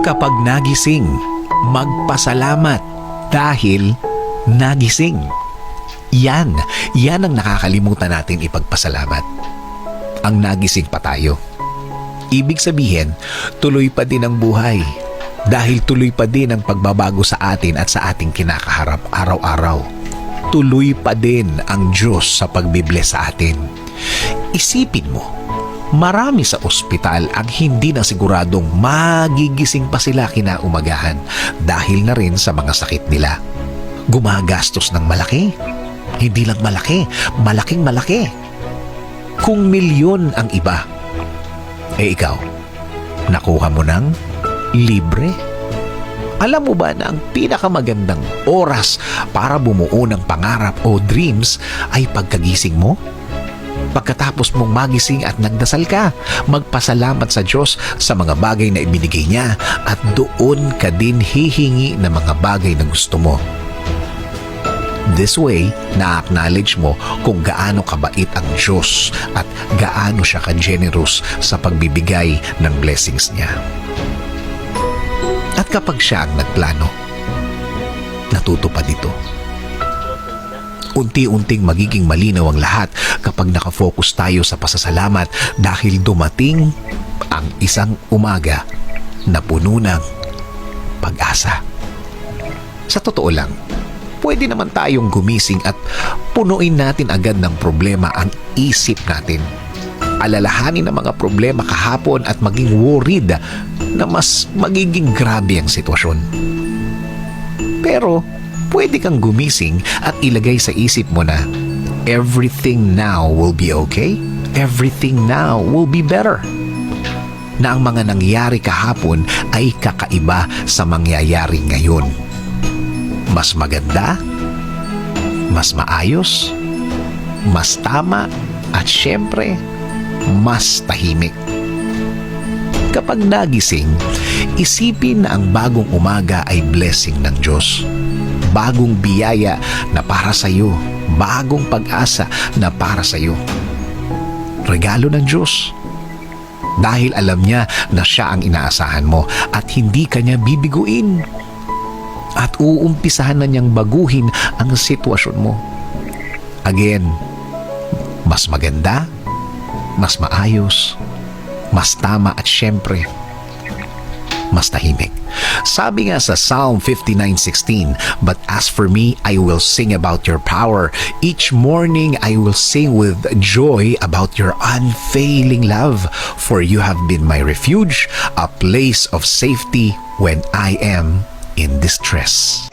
Kapag nagising, magpasalamat dahil nagising. Yan ang nakakalimutan natin ipagpasalamat. Ang nagising pa tayo. Ibig sabihin, tuloy pa din ang buhay. Dahil tuloy pa din ang pagbabago sa atin at sa ating kinakaharap araw-araw. Tuloy pa din ang Diyos sa pagbibless sa atin. Isipin mo, marami sa ospital ang hindi na siguradong magigising pa sila kinaumagahan dahil na rin sa mga sakit nila. Gumagastos ng malaki. Hindi lang malaki, malaking malaki. Kung milyon ang iba, ikaw, nakuha mo ng libre? Alam mo ba na ang pinakamagandang oras para bumuo ng pangarap o dreams ay pagkagising mo? Pagkatapos mong magising at nagdasal ka, magpasalamat sa Diyos sa mga bagay na ibinigay niya at doon ka din hihingi ng mga bagay na gusto mo. This way, na-acknowledge mo kung gaano kabait ang Diyos at gaano siya ka-generous sa pagbibigay ng blessings niya. At kapag siya ang nagplano, natutupad ito. Unti-unting magiging malinaw ang lahat kapag nakafocus tayo sa pasasalamat dahil dumating ang isang umaga na puno ng pag-asa. Sa totoo lang, pwede naman tayong gumising at punuin natin agad ng problema ang isip natin. Alalahanin ang mga problema kahapon at maging worried na mas magiging grabe ang sitwasyon. Pero pwede kang gumising at ilagay sa isip mo na everything now will be okay, everything now will be better. Na ang mga nangyari kahapon ay kakaiba sa mangyayari ngayon. Mas maganda, mas maayos, mas tama at syempre, mas tahimik. Kapag nagising, isipin na ang bagong umaga ay blessing ng Diyos. Bagong biyaya na para sa iyo, bagong pag-asa na para sa iyo. Regalo ng Diyos. Dahil alam niya na siya ang inaasahan mo at hindi ka niya bibiguin. At uumpisahan na niyang baguhin ang sitwasyon mo. Again, mas maganda, mas maayos, mas tama at syempre, mas tahimik. Sabi nga sa Psalm 59:16, "But as for me, I will sing about your power. Each morning I will sing with joy about your unfailing love. For you have been my refuge, a place of safety when I am in distress."